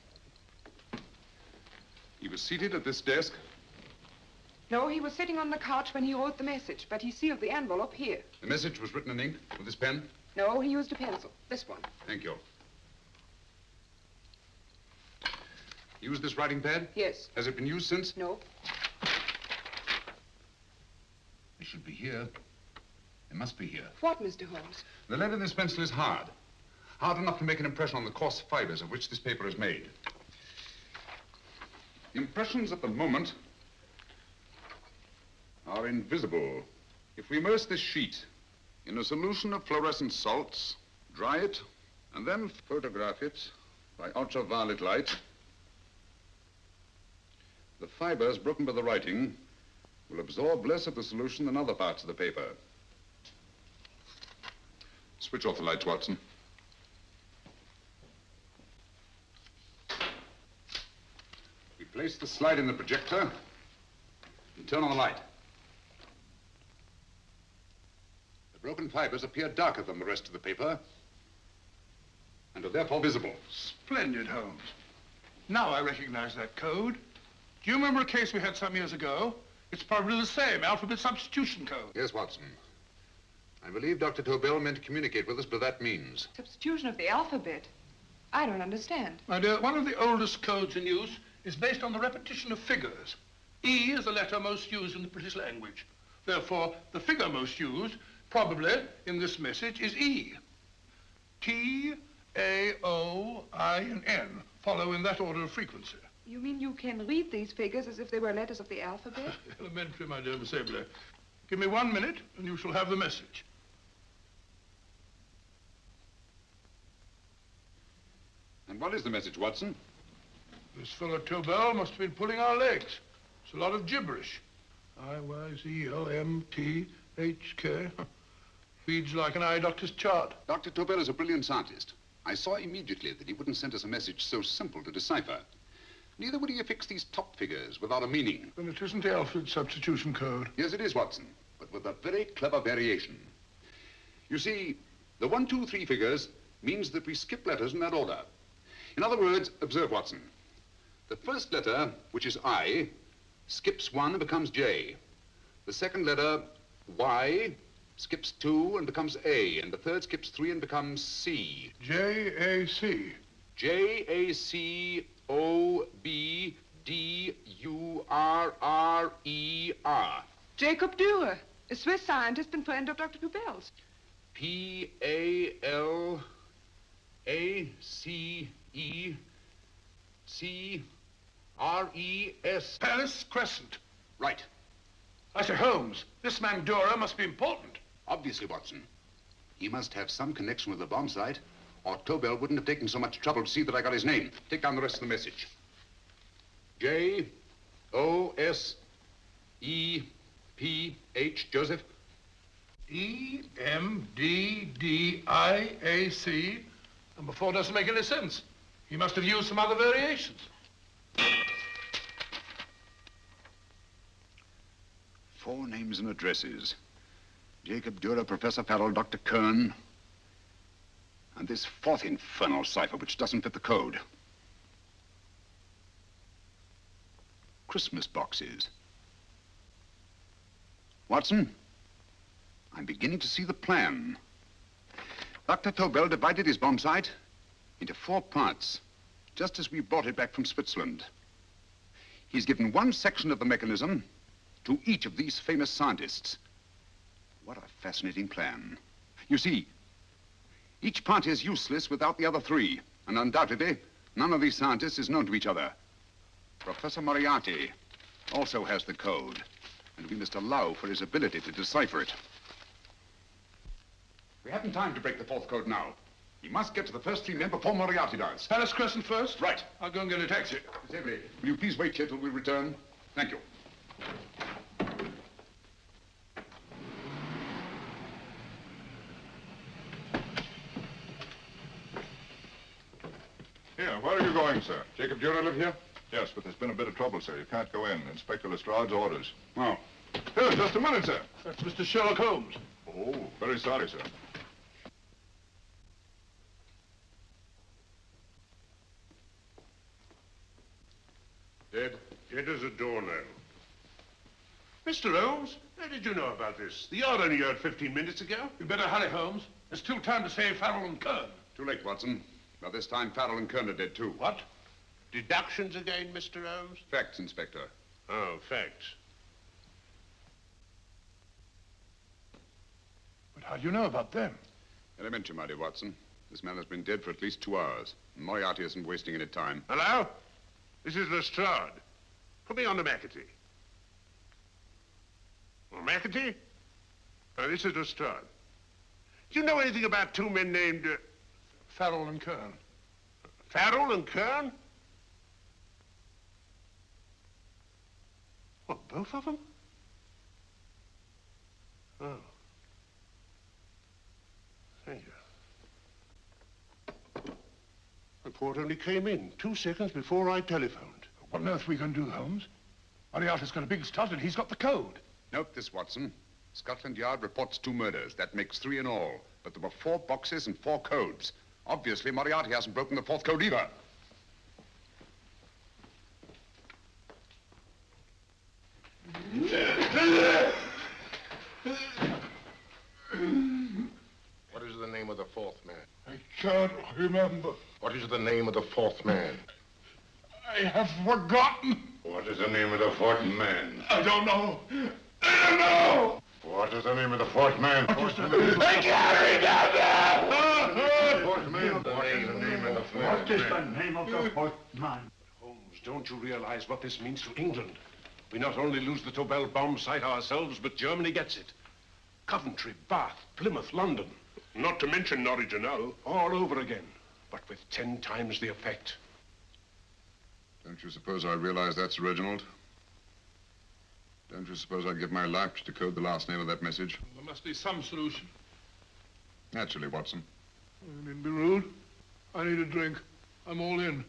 He was seated at this desk. No, he was sitting on the couch when he wrote the message, but he sealed the envelope here. The message was written in ink with this pen. No, he used a pencil. This one. Thank you. Used this writing pad? Yes. Has it been used since? No. It should be here. It must be here. What, Mr. Holmes? The lead in this pencil is hard. Hard enough to make an impression on the coarse fibers of which this paper is made. The impressions at the moment are invisible. If we immerse this sheet in a solution of fluorescent salts, dry it, and then photograph it by ultraviolet light, the fibers broken by the writing will absorb less of the solution than other parts of the paper. Switch off the lights, Watson. We place the slide in the projector and turn on the light. The broken fibers appear darker than the rest of the paper and are therefore visible. Splendid, Holmes. Now I recognize that code. Do you remember a case we had some years ago? It's probably the same, alphabet substitution code. Yes, Watson. I believe Dr. Tobel meant to communicate with us by that means. Substitution of the alphabet? I don't understand. My dear, one of the oldest codes in use is based on the repetition of figures. E is the letter most used in the British language. Therefore, the figure most used, probably in this message, is E. T, A, O, I, and N follow in that order of frequency. You mean you can read these figures as if they were letters of the alphabet? Elementary, my dear Miss Abler. Give me 1 minute, and you shall have the message. And what is the message, Watson? This fellow Tobel must have been pulling our legs. It's a lot of gibberish. I-Y-Z-O-M-T-H-K. Reads like an eye doctor's chart. Dr. Tobel is a brilliant scientist. I saw immediately that he wouldn't send us a message so simple to decipher. Neither would he affix these top figures without a meaning. Then it isn't the alphabet substitution code. Yes, it is, Watson, but with a very clever variation. You see, the 1, 2, 3 figures means that we skip letters in that order. In other words, observe, Watson. The first letter, which is I, skips 1 and becomes J. The second letter, Y, skips 2 and becomes A. And the third skips 3 and becomes C. J-A-C. J-A-C-O-B-D-U-R-R-E-R. Jacob Dürer, a Swiss scientist and friend of Dr. Tobel's. P-A-L-A-C-E-C-R-E-S. Paris Crescent. Right. I say, Holmes, this man Dora must be important. Obviously, Watson. He must have some connection with the bomb site, or Tobel wouldn't have taken so much trouble to see that I got his name. Take down the rest of the message. J-O-S-E-P-H, Joseph. E-M-D-D-I-A-C. Number 4 doesn't make any sense. He must have used some other variations. 4 names and addresses. Jacob Dürer, Professor Farrell, Dr. Kern. And this 4th infernal cipher, which doesn't fit the code. Christmas boxes. Watson, I'm beginning to see the plan. Dr. Tobel divided his bomb site into 4 parts, just as we brought it back from Switzerland. He's given one section of the mechanism to each of these famous scientists. What a fascinating plan. You see, each part is useless without the other 3, and undoubtedly, none of these scientists is known to each other. Professor Moriarty also has the code, and we must allow for his ability to decipher it. We haven't time to break the 4th code now. He must get to the first 3 men before Moriarty does. Palace Crescent first? Right. I'll go and get a taxi. Miss Avery, will you please wait here till we return? Thank you. Here, where are you going, sir? Jacob Dürer live here? Yes, but there's been a bit of trouble, sir. You can't go in. Inspector Lestrade's orders. Oh. Here, just a minute, sir. That's Mr. Sherlock Holmes. Oh, very sorry, sir. Dead as a doornail. Mr. Holmes, how did you know about this? The yard only heard 15 minutes ago. You better hurry, Holmes. There's still time to save Farrell and Kern. Too late, Watson. By this time, Farrell and Kern are dead, too. What? Deductions again, Mr. Holmes? Facts, Inspector. Oh, facts. But how do you know about them? Elementary, my dear Watson. This man has been dead for at least 2 hours. Moriarty isn't wasting any time. Hello? This is Lestrade. Put me on to McAtee. Well, McAtee? Oh, this is Lestrade. Do you know anything about 2 men named... Farrell and Kern. Farrell and Kern? What, both of them? Oh. Thank you. Report only came in 2 seconds before I telephoned. What on earth are we going to do, Holmes? Moriarty's got a big start and he's got the code. Note this, Watson. Scotland Yard reports 2 murders. That makes 3 in all. But there were 4 boxes and 4 codes. Obviously, Moriarty hasn't broken the 4th code either. What is the name of the 4th man? I can't remember. What is the name of the 4th man? I have forgotten. What is the name of the 4th man? I don't know. I don't know. What is the name of the 4th man? I can't remember. Fourth man. What is the name of the 4th man? What is the name of the 4th man? Holmes, don't you realize what this means to England? We not only lose the Tobel bomb site ourselves, but Germany gets it. Coventry, Bath, Plymouth, London. Not to mention Norwich and Hull. All over again, but with 10 times the effect. Don't you suppose I realize that's Reginald? Don't you suppose I'd give my life to decode the last name of that message? There must be some solution. Naturally, Watson. You needn't be rude. I need a drink. I'm all in.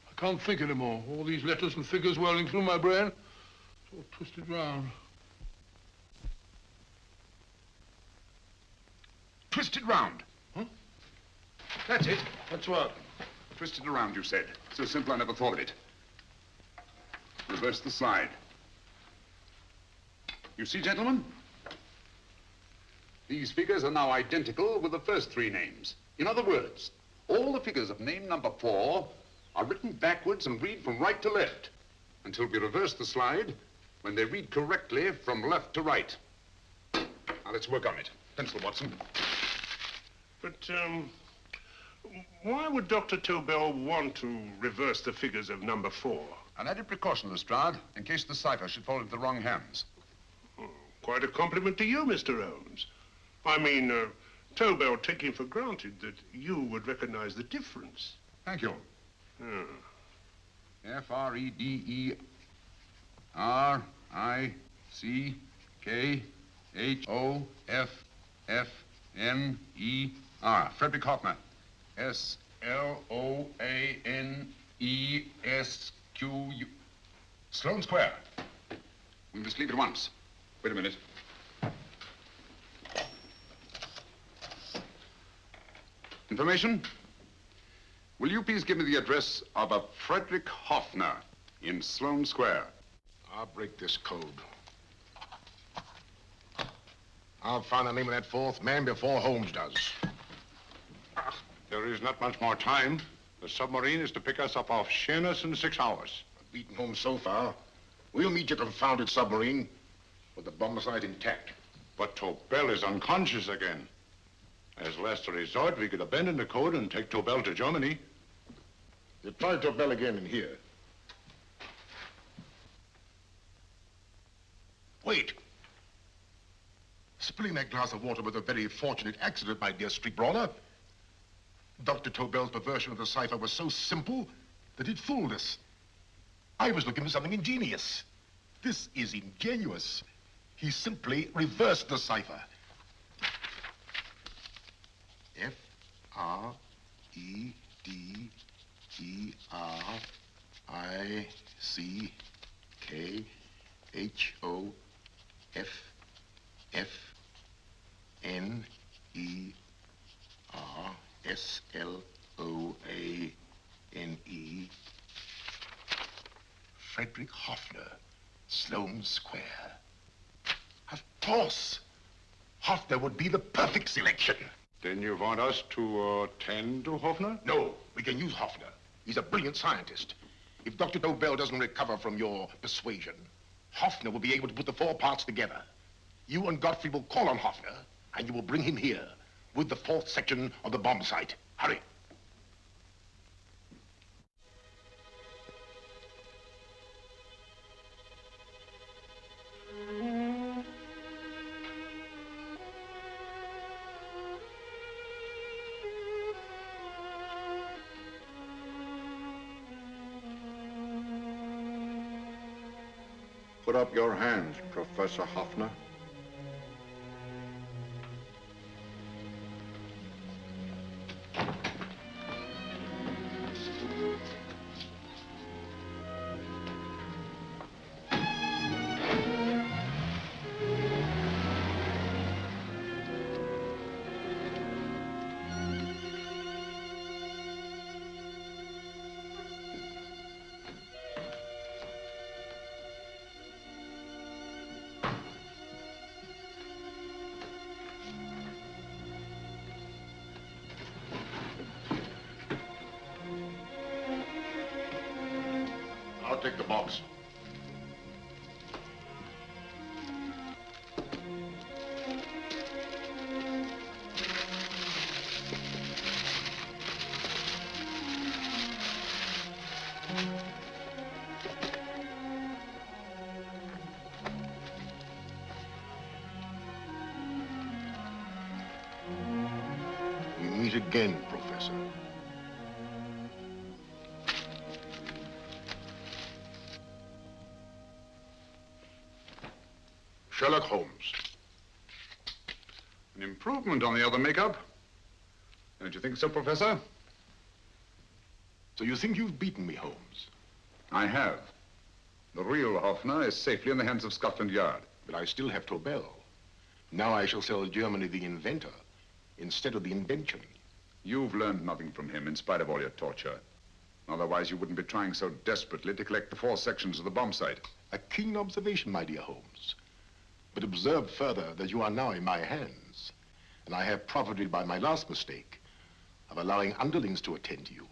I can't think anymore. All these letters and figures whirling through my brain. It's all twisted round. Twisted round. Huh? That's it. That's what? Twisted around, you said. So simple, I never thought of it. Reverse the slide. You see, gentlemen? These figures are now identical with the first 3 names. In other words, all the figures of name number 4 are written backwards and read from right to left until we reverse the slide when they read correctly from left to right. Now, let's work on it. Pencil, Watson. But, why would Dr. Tobel want to reverse the figures of number 4? An added precaution, Lestrade, in case the cipher should fall into the wrong hands. Oh, quite a compliment to you, Mr. Holmes. I mean, Tobel taking for granted that you would recognize the difference. Thank you. Frederick-Hoffner. Frederick Hoffner. S-L-O-A-N-E-S-Q-U. Sloane Square. We must leave at once. Wait a minute. Information? Will you please give me the address of a Frederick Hoffner in Sloane Square? I'll break this code. I'll find the name of that fourth man before Holmes does. There is not much more time. The submarine is to pick us up off Sheerness in 6 hours. Beaten Holmes so far. We'll meet your confounded submarine with the bomb site intact. But Tobel is unconscious again. As last resort, we could abandon the code and take Tobel to Germany. You try Tobel again in here. Wait. Spilling that glass of water was a very fortunate accident, my dear street brawler. Dr. Tobel's perversion of the cipher was so simple that it fooled us. I was looking for something ingenious. This is ingenious. He simply reversed the cipher. F-R-E-D-E-R-I-C-K-H-O-F-N-E-R-S-L-O-A-N-E. Frederick Hoffner, Sloane Square. Of course. Hoffner would be the perfect selection. Then you want us to tend to Hoffner? No, we can use Hoffner. He's a brilliant scientist. If Dr. Tobel doesn't recover from your persuasion, Hoffner will be able to put the 4 parts together. You and Godfrey will call on Hoffner, and you will bring him here with the 4th section of the bomb site. Hurry. Put up your hands, Professor Hoffner. I'll take the box. We meet again, Professor. Sherlock Holmes. An improvement on the other makeup. Don't you think so, Professor? So you think you've beaten me, Holmes? I have. The real Hoffner is safely in the hands of Scotland Yard. But I still have Tobel. Now I shall sell Germany the inventor instead of the invention. You've learned nothing from him in spite of all your torture. Otherwise, you wouldn't be trying so desperately to collect the 4 sections of the bomb site. A keen observation, my dear Holmes. But observe further that you are now in my hands, and I have profited by my last mistake of allowing underlings to attend to you.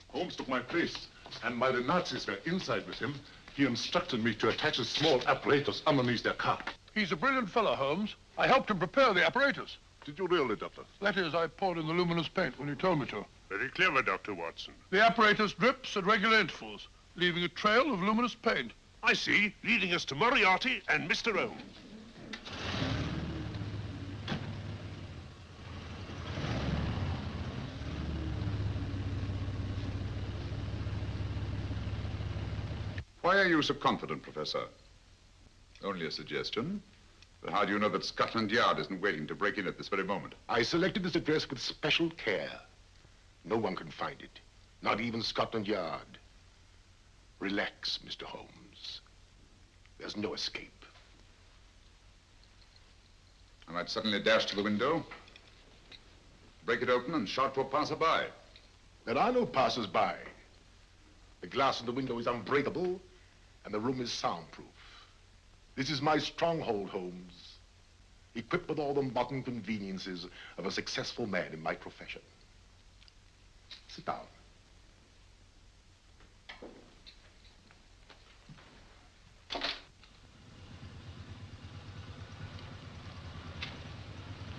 Holmes took my place, and while the Nazis were inside with him, he instructed me to attach a small apparatus underneath their car. He's a brilliant fellow, Holmes. I helped him prepare the apparatus. Did you really, Doctor? That is, I poured in the luminous paint when you told me to. Very clever, Dr. Watson. The apparatus drips at regular intervals. leaving a trail of luminous paint. I see, leading us to Moriarty and Mr. O. Why are you so confident, Professor? Only a suggestion. But how do you know that Scotland Yard isn't waiting to break in at this very moment? I selected this address with special care. No one can find it, not even Scotland Yard. Relax, Mr. Holmes. There's no escape. I might suddenly dash to the window, break it open, and shout to a passerby. There are no passers-by. The glass in the window is unbreakable, and the room is soundproof. This is my stronghold, Holmes, equipped with all the modern conveniences of a successful man in my profession. Sit down.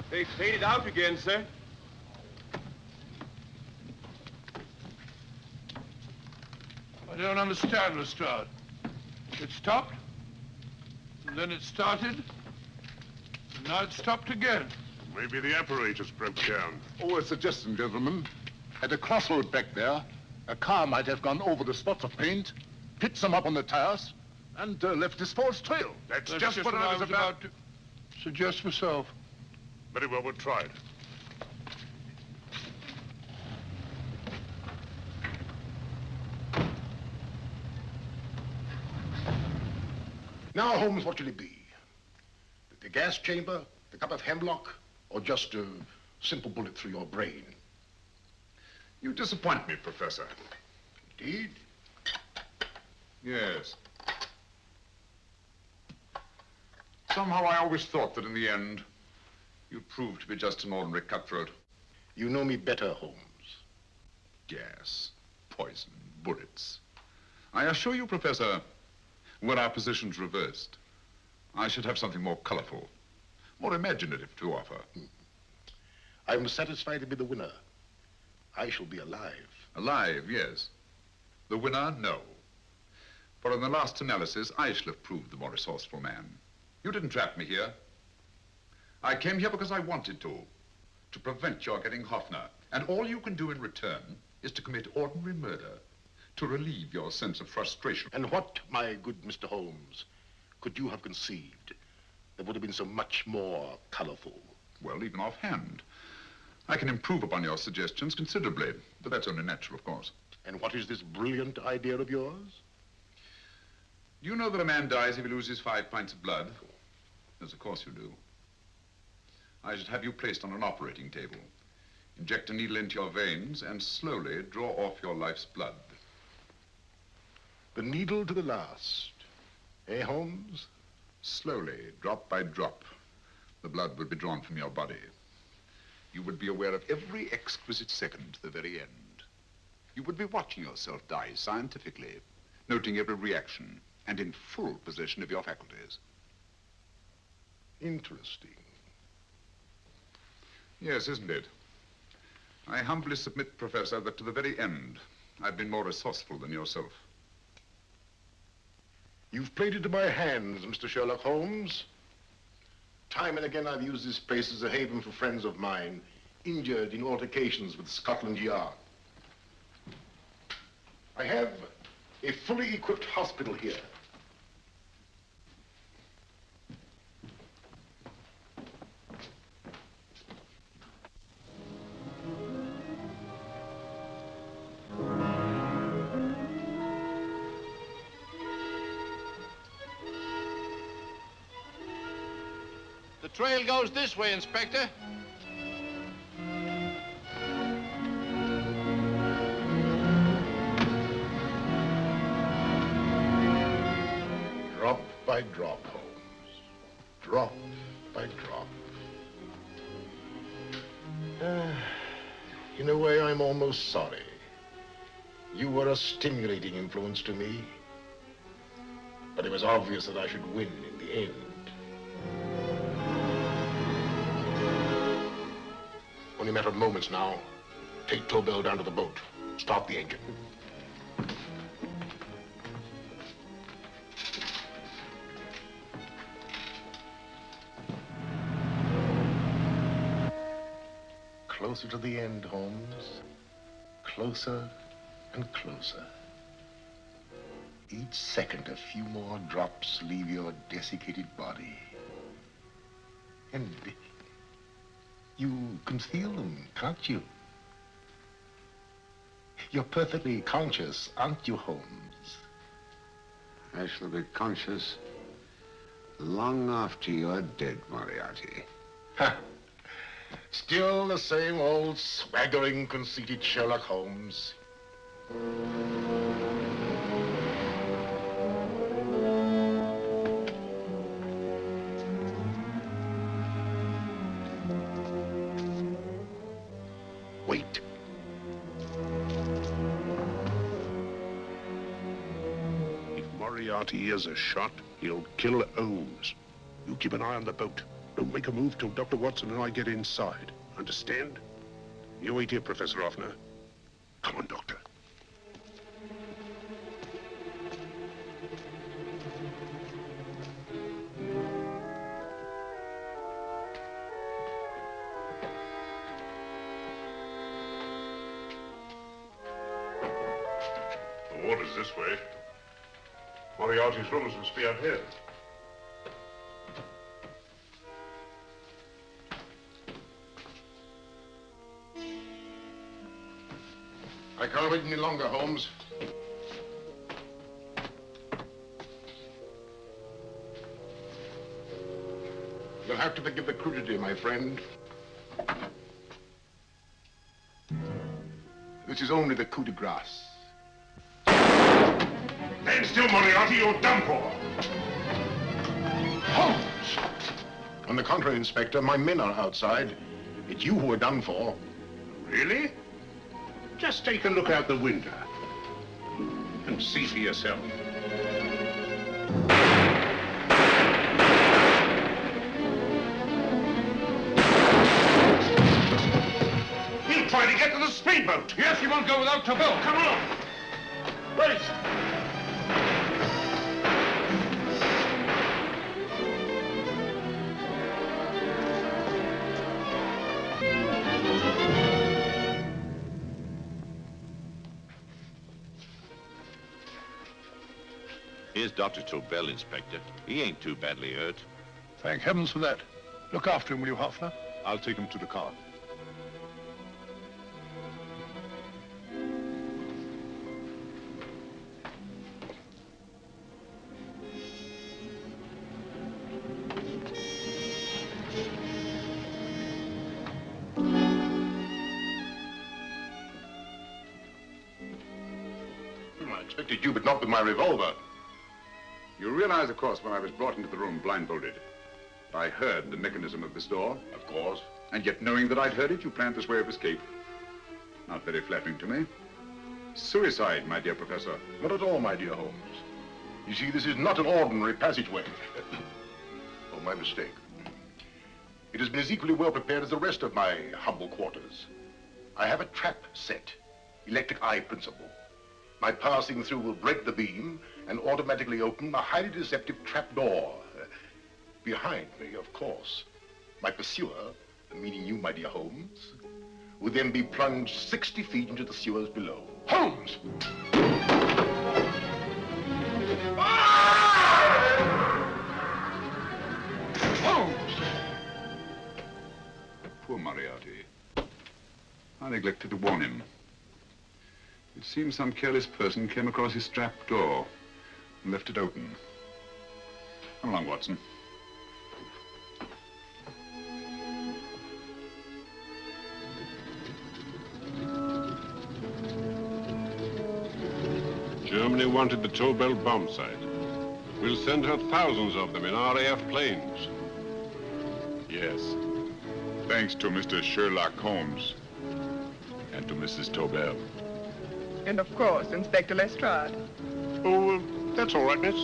They faded out again, sir. I don't understand, Lestrade. It stopped, and then it started, and now it stopped again. Maybe the apparatus broke down. Oh, a suggestion, gentlemen. At a crossroad back there, a car might have gone over the spots of paint, picked some up on the tires, and left this false trail. That's just what I was about to suggest myself. Very well, we'll try it. Now, Holmes, what shall it be? The gas chamber, the cup of hemlock, or just a simple bullet through your brain? You disappoint me, Professor. Indeed? Yes. Somehow I always thought that in the end, you'd prove to be just an ordinary cutthroat. You know me better, Holmes. Gas, poison, bullets. I assure you, Professor, when our positions reversed, I should have something more colorful, more imaginative to offer. I'm satisfied to be the winner. I shall be alive. Alive, yes. The winner, no. For in the last analysis, I shall have proved the more resourceful man. You didn't trap me here. I came here because I wanted to prevent your getting Hoffner. And all you can do in return is to commit ordinary murder, to relieve your sense of frustration. And what, my good Mr. Holmes, could you have conceived that would have been so much more colorful? Well, even offhand, I can improve upon your suggestions considerably, but that's only natural, of course. And what is this brilliant idea of yours? Do you know that a man dies if he loses 5 pints of blood? Yes, of course you do. I should have you placed on an operating table, inject a needle into your veins, and slowly draw off your life's blood. The needle to the last. Eh, Holmes? Slowly, drop by drop, the blood would be drawn from your body. You would be aware of every exquisite second to the very end. You would be watching yourself die scientifically, noting every reaction, and in full possession of your faculties. Interesting. Yes, isn't it? I humbly submit, Professor, that to the very end, I've been more resourceful than yourself. You've played into my hands, Mr. Sherlock Holmes. Time and again, I've used this place as a haven for friends of mine, injured in altercations with Scotland Yard. I have a fully equipped hospital here. The trail goes this way, Inspector. Drop by drop, Holmes. Drop by drop. In a way, I'm almost sorry. You were a stimulating influence to me. But it was obvious that I should win in the end. Only a matter of moments now. Take Tobel down to the boat. Start the engine. closer to the end, Holmes. Closer and closer. Each second, a few more drops leave your desiccated body. And you can feel them, can't you? You're perfectly conscious, aren't you, Holmes? I shall be conscious long after you're dead, Moriarty. Ha! Still the same old swaggering, conceited Sherlock Holmes. Wait. If Moriarty hears a shot, he'll kill Holmes. You keep an eye on the boat. Don't make a move till Dr. Watson and I get inside. Understand? You wait here, Professor Offner. Come on, Doctor. The water's this way. Moriarty's rooms must be out here. I can't wait any longer, Holmes. You'll have to forgive the crudity, my friend. This is only the coup de grace. Stand still, Moriarty, you're done for. Holmes! On the contrary, Inspector, my men are outside. It's you who are done for. Really? Just take a look out the window and see for yourself. He'll try to get to the speedboat. Yes, he won't go without Tobel. Come on. Wait. Here's Dr. Tobel, Inspector. He ain't too badly hurt. Thank heavens for that. Look after him, will you, Hoffner? I'll take him to the car. I expected you, but not with my revolver. You realize, of course, when I was brought into the room blindfolded, I heard the mechanism of this door. Of course. And yet, knowing that I'd heard it, you planned this way of escape. Not very flattering to me. Suicide, my dear Professor. Not at all, my dear Holmes. You see, this is not an ordinary passageway. Oh, my mistake. It has been as equally well prepared as the rest of my humble quarters. I have a trap set, electric eye principle. My passing through will break the beam and automatically open a highly deceptive trap door. Behind me, of course, my pursuer, meaning you, my dear Holmes, would then be plunged 60 feet into the sewers below. Holmes! Holmes! Poor Moriarty. I neglected to warn him. It seems some careless person came across his trap door and left it open. Come along, Watson. Germany wanted the Tobel bomb site. We'll send her thousands of them in RAF planes. Yes. Thanks to Mr. Sherlock Holmes and to Mrs. Tobel. And of course, Inspector Lestrade. Oh, that's all right, miss.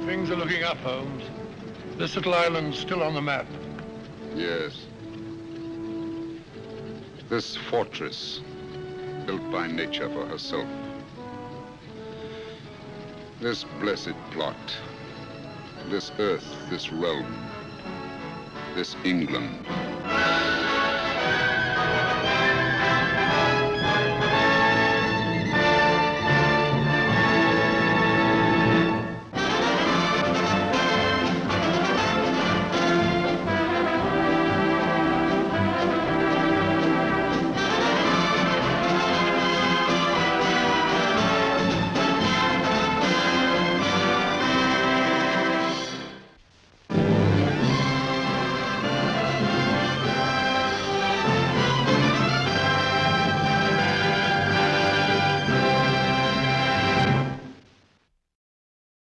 Things are looking up, Holmes. This little island's still on the map. Yes. This fortress, built by nature for herself. This blessed plot. This earth, this realm, this England.